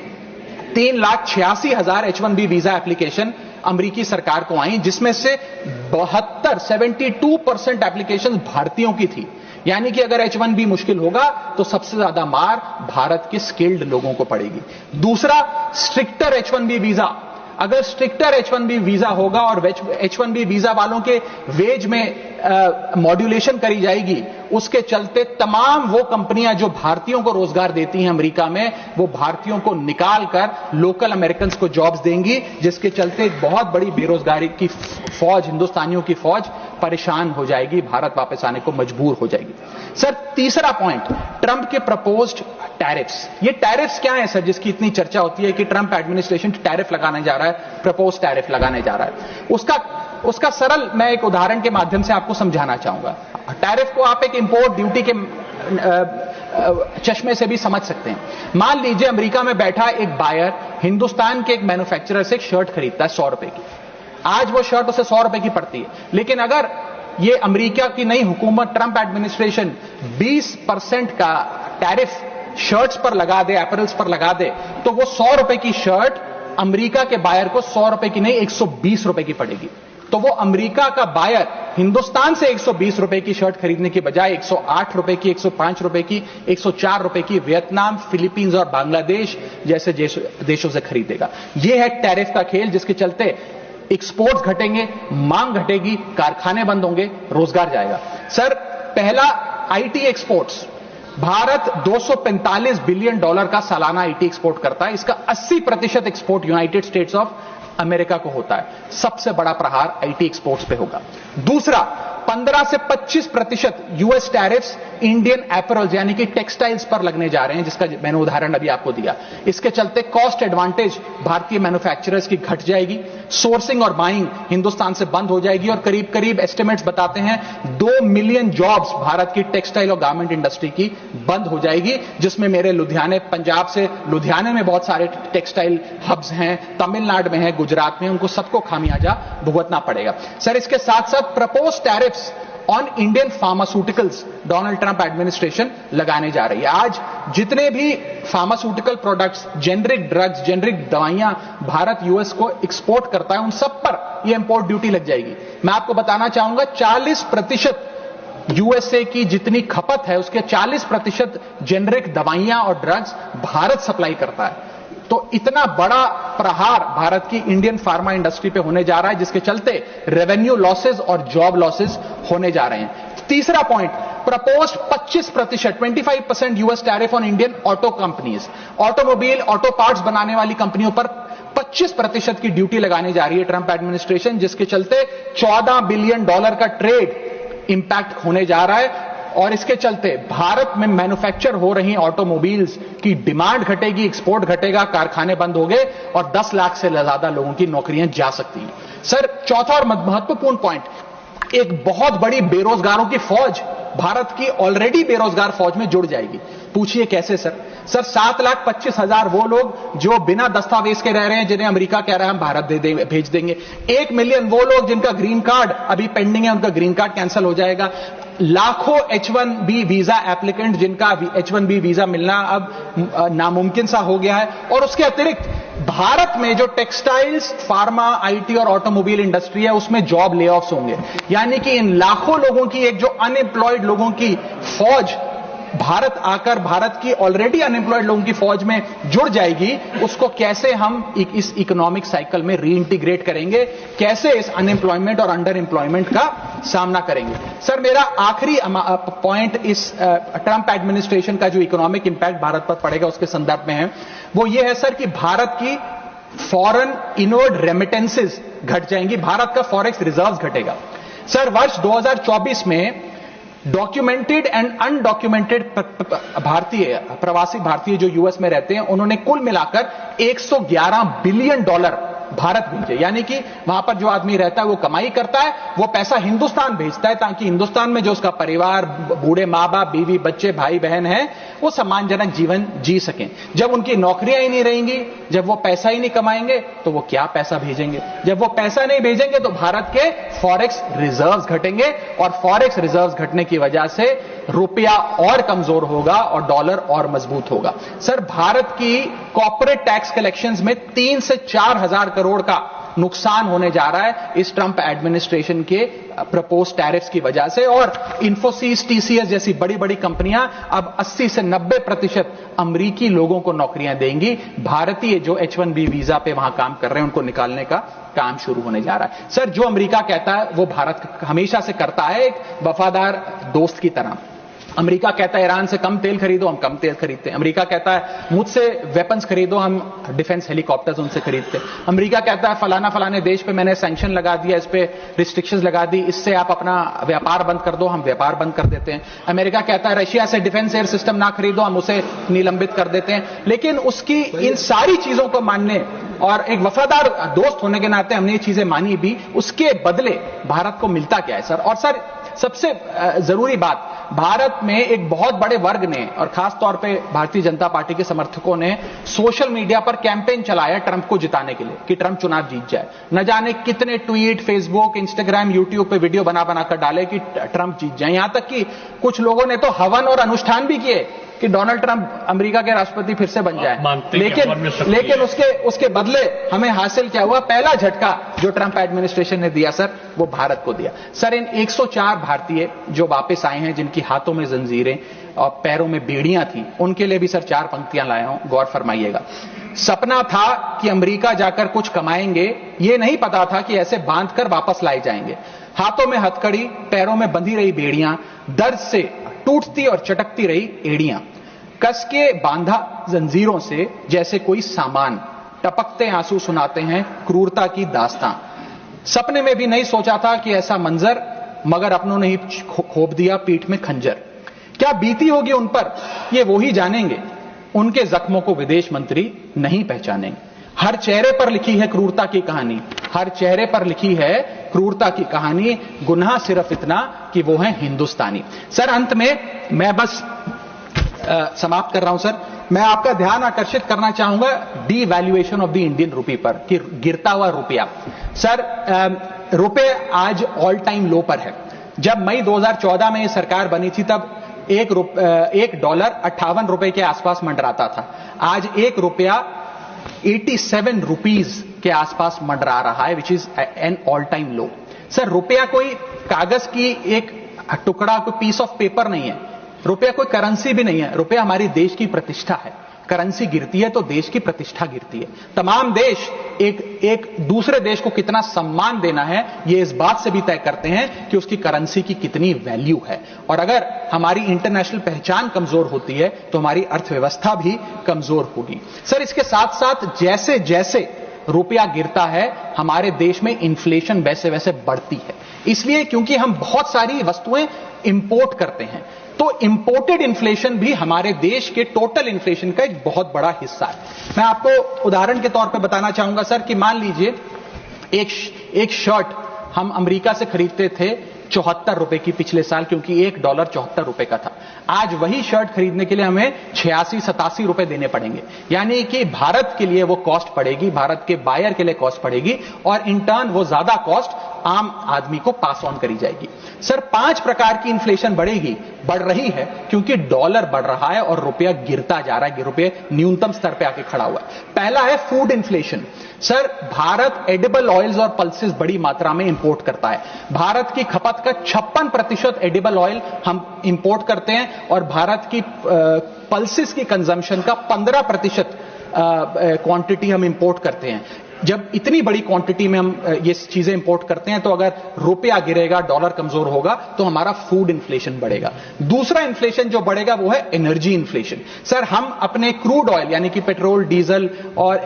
3,86,000 H1B वीजा एप्लीकेशन अमेरिकी सरकार को आई, जिसमें से 72% एप्लीकेशन भारतीयों की थी। यानी कि अगर H1B मुश्किल होगा तो सबसे ज्यादा मार भारत के स्किल्ड लोगों को पड़ेगी। दूसरा, स्ट्रिक्टर H1B वीजा, अगर स्ट्रिक्टर H1B वीजा होगा और H1B वीजा वालों के वेज में मॉड्यूलेशन करी जाएगी, उसके चलते तमाम वो कंपनियां जो भारतीयों को रोजगार देती हैं अमेरिका में, वो भारतीयों को निकाल कर लोकल अमेरिकन को जॉब्स देंगी, जिसके चलते एक बहुत बड़ी बेरोजगारी की फौज, हिंदुस्तानियों की फौज परेशान हो जाएगी, भारत वापस आने को मजबूर हो जाएगी। सर तीसरा पॉइंट, ट्रंप के प्रपोज्ड टैरिफ्स। ये टैरिफ्स क्या है सर जिसकी इतनी चर्चा होती है कि ट्रंप एडमिनिस्ट्रेशन टैरिफ लगाने जा रहा है, प्रपोज टैरिफ लगाने जा रहा है। उसका सरल मैं एक उदाहरण के माध्यम से आपको समझाना चाहूंगा। टैरिफ को आप एक इंपोर्ट ड्यूटी के चश्मे से भी समझ सकते हैं। मान लीजिए अमेरिका में बैठा एक बायर हिंदुस्तान के एक मैन्युफैक्चरर से एक शर्ट खरीदता है 100 रुपए की। आज वो शर्ट उसे 100 रुपए की पड़ती है, लेकिन अगर ये अमेरिका की नई हुकूमत ट्रंप एडमिनिस्ट्रेशन 20% का टैरिफ शर्ट्स पर लगा दे, अपैरल्स पर लगा दे, तो वो 100 रुपए की शर्ट अमेरिका के बायर को 100 रुपए की नहीं 120 रुपए की पड़ेगी। तो वो अमेरिका का बायर हिंदुस्तान से 120 रुपए की शर्ट खरीदने के बजाय 108 रुपए की, 105 रुपए की, 104 रुपए की वियतनाम, फिलीपींस और बांग्लादेश जैसे देशों से खरीदेगा। यह है टैरिफ का खेल, जिसके चलते एक्सपोर्ट्स घटेंगे, मांग घटेगी, कारखाने बंद होंगे, रोजगार जाएगा। सर पहला, आईटी एक्सपोर्ट्स। भारत $245 बिलियन का सालाना आईटी एक्सपोर्ट करता है। इसका 80% export United states of America को होता है। सबसे बड़ा प्रहार आईटी एक्सपोर्ट्स पे होगा। दूसरा, 15 से 25% यूएस टैरिफ्स इंडियन एपरल्स यानी कि टेक्सटाइल्स पर लगने जा रहे हैं, जिसका मैंने उदाहरण अभी आपको दिया। इसके चलते कॉस्ट एडवांटेज भारतीय मैन्युफैक्चरर्स की घट जाएगी, सोर्सिंग और बाइंग हिंदुस्तान से बंद हो जाएगी, और करीब करीब एस्टिमेट्स बताते हैं 2 मिलियन जॉब्स भारत की टेक्सटाइल और गारमेंट इंडस्ट्री की बंद हो जाएगी, जिसमें मेरे लुधियाने, पंजाब से लुधियाने में बहुत सारे टेक्सटाइल हब्स हैं, तमिलनाडु में है, गुजरात में, उनको सबको खामियाजा भुगतना पड़ेगा। सर इसके साथ साथ propose tariffs on Indian pharmaceuticals Donald Trump administration लगाने जा रही है। आज जितने भी pharmaceutical products, generic drugs, generic दवाइयां भारत यूएस को एक्सपोर्ट करता है, उन सब पर यह इंपोर्ट ड्यूटी लग जाएगी। मैं आपको बताना चाहूंगा 40% यूएसए की जितनी खपत है उसके 40% जेनरिक दवाइयां और ड्रग्स भारत सप्लाई करता है। तो इतना बड़ा प्रहार भारत की इंडियन फार्मा इंडस्ट्री पे होने जा रहा है, जिसके चलते रेवेन्यू लॉसेस और जॉब लॉसेस होने जा रहे हैं। तीसरा point, proposed 25% US tariff on Indian auto companies. Automobile, auto parts बनाने वाली कंपनियों पर 25% की ड्यूटी लगाने जा रही है ट्रंप एडमिनिस्ट्रेशन, जिसके चलते $14 बिलियन का ट्रेड इंपैक्ट होने जा रहा है। और इसके चलते भारत में मैन्युफैक्चर हो रही ऑटोमोबाइल्स की डिमांड घटेगी, एक्सपोर्ट घटेगा, कारखाने बंद हो गए और 10 लाख से ज्यादा लोगों की नौकरियां जा सकती हैं। सर चौथा और महत्वपूर्ण पॉइंट, एक बहुत बड़ी बेरोजगारों की फौज भारत की ऑलरेडी बेरोजगार फौज में जुड़ जाएगी। पूछिए कैसे सर? सर 7,25,000 वो लोग जो बिना दस्तावेज के रह रहे हैं, जिन्हें अमेरिका कह रहा है हम भारत भेज देंगे। 1 मिलियन वो लोग जिनका ग्रीन कार्ड अभी पेंडिंग है, उनका ग्रीन कार्ड कैंसिल हो जाएगा। लाखों H1B वीजा एप्लीकेंट जिनका H1B वीजा मिलना अब नामुमकिन सा हो गया है। और उसके अतिरिक्त भारत में जो टेक्सटाइल्स, फार्मा, आईटी और ऑटोमोबाइल इंडस्ट्री है, उसमें जॉब लेऑफ्स होंगे। यानी कि इन लाखों लोगों की, एक जो अनएम्प्लॉयड लोगों की फौज भारत आकर भारत की ऑलरेडी अनएम्प्लॉयड लोगों की फौज में जुड़ जाएगी, उसको कैसे हम इस इकोनॉमिक साइकिल में रीइंटीग्रेट करेंगे, कैसे इस अनएम्प्लॉयमेंट और अंडर एम्प्लॉयमेंट का सामना करेंगे। सर, मेरा आखिरी पॉइंट इस ट्रंप एडमिनिस्ट्रेशन का जो इकोनॉमिक इंपैक्ट भारत पर पड़ेगा उसके संदर्भ में है, वो ये है सर कि भारत की फॉरेन इनवर्ड रेमिटेंसेस घट जाएंगी, भारत का फॉरेक्स रिजर्व्स घटेगा। सर, वर्ष 2024 में डॉक्यूमेंटेड एंड अनडॉक्यूमेंटेड प्रवासी भारतीय जो यूएस में रहते हैं, उन्होंने कुल मिलाकर $111 बिलियन भारत भेजे। यानी कि वहां पर जो आदमी रहता है वो कमाई करता है, वो पैसा हिंदुस्तान भेजता है ताकि हिंदुस्तान में जो उसका परिवार, बूढ़े मां बाप, बीवी बच्चे, भाई बहन हैं, वो सम्मानजनक जीवन जी सकें। जब उनकी नौकरियां ही नहीं रहेंगी, जब वो पैसा ही नहीं कमाएंगे, तो वो क्या पैसा भेजेंगे? जब वो पैसा नहीं भेजेंगे तो भारत के फॉरेक्स रिजर्व्स घटेंगे, और फॉरेक्स रिजर्व्स घटने की वजह से रुपया और कमजोर होगा और डॉलर और मजबूत होगा। सर, भारत की कॉर्पोरेट टैक्स कलेक्शंस में 3 से 4 हजार करोड़ का नुकसान होने जा रहा है इस ट्रंप एडमिनिस्ट्रेशन के प्रपोज टैरिफ्स की वजह से, और इन्फोसिस, टीसीएस जैसी बड़ी बड़ी कंपनियां अब 80 से 90% अमरीकी लोगों को नौकरियां देंगी। भारतीय जो H-1B वीजा पे वहां काम कर रहे हैं उनको निकालने का काम शुरू होने जा रहा है। सर, जो अमेरिका कहता है वो भारत हमेशा से करता है, एक वफादार दोस्त की तरह। अमेरिका कहता है ईरान से कम तेल खरीदो, हम कम तेल खरीदते हैं। अमेरिका कहता है मुझसे वेपन्स खरीदो, हम डिफेंस हेलीकॉप्टर्स उनसे खरीदते हैं। अमेरिका कहता है फलाना फलाने देश पे मैंने सैंक्शन लगा दिया, इस पे रिस्ट्रिक्शंस लगा दी, इससे आप अपना व्यापार बंद कर दो, हम व्यापार बंद कर देते हैं। अमेरिका कहता है रशिया से डिफेंस एयर सिस्टम ना खरीदो, हम उसे निलंबित कर देते हैं। लेकिन उसकी इन सारी चीजों को मानने और एक वफादार दोस्त होने के नाते हमने ये चीजें मानी भी, उसके बदले भारत को मिलता क्या है सर? और सर, सबसे जरूरी बात, भारत में एक बहुत बड़े वर्ग ने और खास तौर पे भारतीय जनता पार्टी के समर्थकों ने सोशल मीडिया पर कैंपेन चलाया ट्रंप को जिताने के लिए कि ट्रंप चुनाव जीत जाए। न जाने कितने ट्वीट, फेसबुक, इंस्टाग्राम, यूट्यूब पे वीडियो बना बनाकर डाले कि ट्रंप जीत जाए। यहां तक कि कुछ लोगों ने तो हवन और अनुष्ठान भी किए कि डोनाल्ड ट्रंप अमेरिका के राष्ट्रपति फिर से बन जाए। लेकिन उसके बदले हमें हासिल क्या हुआ? पहला झटका जो ट्रंप एडमिनिस्ट्रेशन ने दिया सर, वो भारत को दिया। सर, इन 104 भारतीय जो वापस आए हैं, जिनकी हाथों में जंजीरें और पैरों में बेड़ियां थी, उनके लिए भी सर 4 पंक्तियां लाया हूं, गौर फरमाइएगा। सपना था कि अमेरिका जाकर कुछ कमाएंगे, ये नहीं पता था कि ऐसे बांधकर वापस लाए जाएंगे। हाथों में हथकड़ी, पैरों में बंधी रही बेड़ियां, दर्द से टूटती और चटकती रही एड़ियां, कस के बांधा जंजीरों से जैसे कोई सामान, टपकते आंसू सुनाते हैं क्रूरता की दास्तां। सपने में भी नहीं सोचा था कि ऐसा मंजर, मगर अपनों ने ही खोप दिया पीठ में खंजर। क्या बीती होगी उन पर, ये वो ही जानेंगे, उनके जख्मों को विदेश मंत्री नहीं पहचानेंगे। हर चेहरे पर लिखी है क्रूरता की कहानी, हर चेहरे पर लिखी है क्रूरता की कहानी, गुनाह सिर्फ इतना कि वो है हिंदुस्तानी। सर, अंत में मैं बस समाप्त कर रहा हूं सर। मैं आपका ध्यान आकर्षित करना चाहूंगा devaluation of the Indian rupee पर, कि गिरता हुआ रुपया। सर, रुपये आज ऑल टाइम लो पर है। जब मई 2014 में ये सरकार बनी थी तब $1 58 के आसपास मंडराता था। आज $1 87 रुपीज के आसपास मंडरा रहा है, which is an all time low. Sir, रुपया कोई कागज की एक टुकड़ा, कोई पीस ऑफ पेपर नहीं है। रुपया कोई करेंसी भी नहीं है। रुपया हमारी देश की प्रतिष्ठा है। करेंसी गिरती है तो देश की प्रतिष्ठा गिरती है। तमाम देश एक दूसरे देश को कितना सम्मान देना है, ये इस बात से भी तय करते हैं कि उसकी करेंसी की कितनी वैल्यू है। और अगर हमारी इंटरनेशनल पहचान कमजोर होती है तो हमारी अर्थव्यवस्था भी कमजोर होगी। सर, इसके साथ साथ जैसे जैसे रुपया गिरता है, हमारे देश में इन्फ्लेशन वैसे वैसे बढ़ती है। इसलिए क्योंकि हम बहुत सारी वस्तुएं इंपोर्ट करते हैं, तो इंपोर्टेड इन्फ्लेशन भी हमारे देश के टोटल इन्फ्लेशन का एक बहुत बड़ा हिस्सा है। मैं आपको उदाहरण के तौर पे बताना चाहूंगा सर कि मान लीजिए एक शर्ट हम अमेरिका से खरीदते थे 74 रुपए की पिछले साल, क्योंकि $1 74 रुपए का था। आज वही शर्ट खरीदने के लिए हमें 86-87 रुपए देने पड़ेंगे। यानी कि भारत के लिए वो कॉस्ट पड़ेगी, भारत के बायर के लिए कॉस्ट पड़ेगी, और इन टर्न वो ज्यादा कॉस्ट आम आदमी को पास ऑन करी जाएगी। सर 5 प्रकार की इन्फ्लेशन बढ़ रही है क्योंकि डॉलर बढ़ रहा है और रुपया गिरता जा रहा है, रुपये न्यूनतम स्तर पे आके खड़ा हुआ है। पहला है food inflation. Sir Bharat edible oils और पल्सेस बड़ी मात्रा में इंपोर्ट करता है। भारत की खपत का 56% एडिबल ऑयल हम इंपोर्ट करते हैं और भारत की पल्सेस की कंजम्पशन का 15% क्वांटिटी हम इंपोर्ट करते हैं। जब इतनी बड़ी क्वांटिटी में हम ये चीजें इंपोर्ट करते हैं तो अगर रुपया गिरेगा, डॉलर कमजोर होगा तो हमारा फूड इन्फ्लेशन बढ़ेगा। दूसरा इन्फ्लेशन जो बढ़ेगा वो है एनर्जी इन्फ्लेशन। सर हम अपने क्रूड ऑयल यानी कि पेट्रोल, डीजल और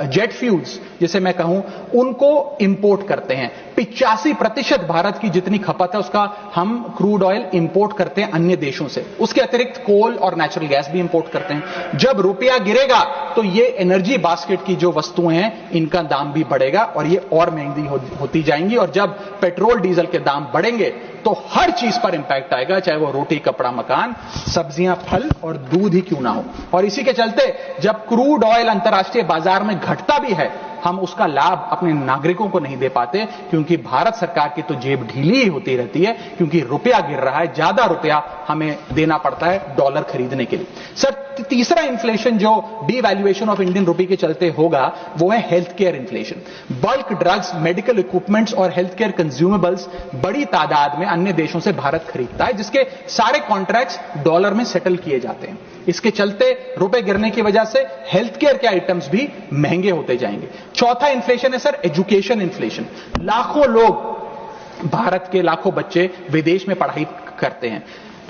जेट फ्यूल्स जिसे मैं कहूं उनको इंपोर्ट करते हैं। 85% भारत की जितनी खपत है उसका हम क्रूड ऑयल इंपोर्ट करते हैं अन्य देशों से। उसके अतिरिक्त कोल और नेचुरल गैस भी इंपोर्ट करते हैं। जब रुपया गिरेगा तो ये एनर्जी बास्केट की जो वस्तुएं हैं इनका दाम भी बढ़ेगा और ये और महंगी होती जाएंगी। और जब पेट्रोल डीजल के दाम बढ़ेंगे तो हर चीज पर इंपैक्ट आएगा, चाहे वो रोटी, कपड़ा, मकान, सब्जियां, फल और दूध ही क्यों ना हो। और इसी के चलते जब क्रूड ऑयल अंतर्राष्ट्रीय बाजार में घटता भी है हम उसका लाभ अपने नागरिकों को नहीं दे पाते क्योंकि भारत सरकार की तो जेब ढीली ही होती रहती है क्योंकि रुपया गिर रहा है, ज्यादा रुपया हमें देना पड़ता है डॉलर खरीदने के लिए। सर तीसरा इन्फ्लेशन जो डीवैल्यूएशन ऑफ इंडियन रुपी के चलते होगा वो है health care inflation. Bulk drugs, medical equipments और हेल्थ केयर कंज्यूमेबल्स बड़ी तादाद में अन्य देशों से भारत खरीदता है जिसके सारे कॉन्ट्रैक्ट्स डॉलर में सेटल किए जाते हैं। इसके चलते रुपए गिरने की वजह से हेल्थ केयर के आइटम्स भी महंगे होते जाएंगे। चौथा इन्फ्लेशन है सर एजुकेशन इन्फ्लेशन। लाखों लोग, भारत के लाखों बच्चे विदेश में पढ़ाई करते हैं।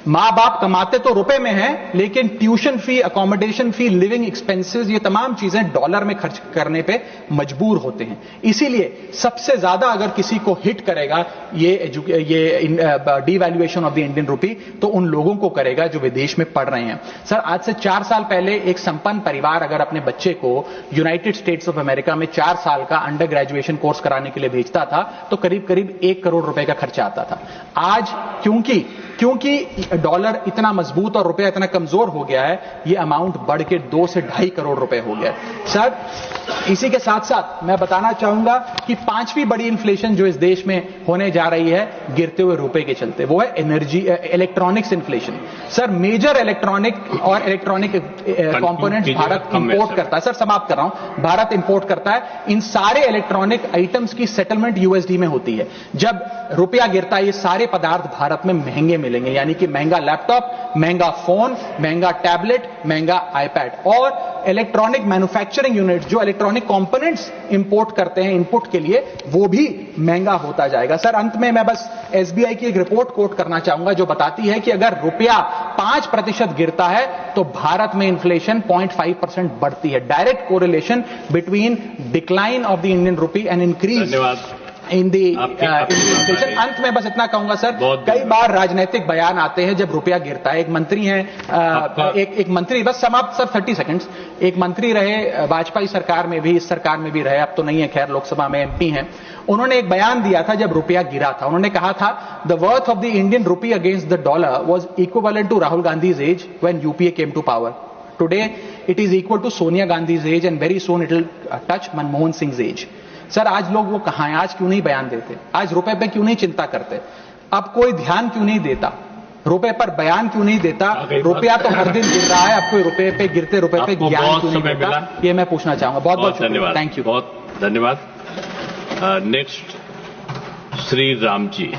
मां बाप कमाते तो रुपए में हैं लेकिन ट्यूशन फी, अकोमोडेशन फी, लिविंग एक्सपेंसेस ये तमाम चीजें डॉलर में खर्च करने पे मजबूर होते हैं। इसीलिए सबसे ज्यादा अगर किसी को हिट करेगा ये डीवैल्यूएशन ऑफ द इंडियन रुपी तो उन लोगों को करेगा जो विदेश में पढ़ रहे हैं। सर आज से 4 साल पहले एक संपन्न परिवार अगर अपने बच्चे को यूनाइटेड स्टेट्स ऑफ अमेरिका में 4 साल का अंडर ग्रेजुएशन कोर्स कराने के लिए भेजता था तो करीब करीब 1 करोड़ रुपए का खर्चा आता था। आज क्योंकि डॉलर इतना मजबूत और रुपया इतना कमजोर हो गया है ये अमाउंट बढ़ के 2 से 2.5 करोड़ रुपए हो गया है। सर इसी के साथ साथ मैं बताना चाहूंगा कि 5वीं बड़ी इन्फ्लेशन जो इस देश में होने जा रही है गिरते हुए रुपए के चलते वो है electronics inflation. Sir major electronic components Bharat import करता है। सर समाप्त कर रहा हूं, भारत इंपोर्ट करता है। इन सारे इलेक्ट्रॉनिक आइटम्स की सेटलमेंट यूएसडी में होती है। जब रुपया गिरता है ये सारे पदार्थ भारत में महंगे मिलेंगे यानी कि महंगा लैपटॉप, महंगा फोन, महंगा टैबलेट, महंगा आईपैड और इलेक्ट्रॉनिक मैन्युफैक्चरिंग यूनिट जो इलेक्ट्रॉनिक कंपोनेंट्स इंपोर्ट करते हैं इनपुट के लिए वो भी महंगा होता जाएगा। सर अंत में मैं बस एसबीआई की एक रिपोर्ट कोट करना चाहूंगा जो बताती है कि अगर रुपया 5% गिरता है तो भारत में इन्फ्लेशन 0.5% बढ़ती है। Direct correlation between decline of the Indian rupee and increase in the inflation. अंत में बस इतना कहूंगा सर कई बार राजनीतिक बयान आते हैं जब रुपया गिरता है। एक मंत्री हैं एक मंत्री, बस समाप्त सर 30 सेकंड्स, एक मंत्री रहे वाजपेयी सरकार में भी, इस सरकार में भी रहे, अब तो नहीं है खैर, लोकसभा में एमपी हैं। उन्होंने एक बयान दिया था जब रुपया गिरा था। उन्होंने कहा था the worth of the Indian rupee against the dollar was equivalent to Rahul Gandhi's age when UPA came to power. Today it is equal to Sonia Gandhi's age and very soon it will touch Manmohan Singh age. Sir आज लोग वो कहां हैं? आज क्यों नहीं बयान देते? आज रुपए पे क्यों नहीं चिंता करते? अब कोई ध्यान क्यों नहीं देता? रुपए पर बयान क्यों नहीं देता? रुपया तो हर दिन गिर रहा है, अब कोई रुपए पे गिरते रुपए पे ज्ञान क्यों नहीं देता? ये मैं पूछना चाहूंगा। बहुत बहुत धन्यवाद। Thank you. बहुत धन्यवाद। नेक्स्ट श्री राम जी।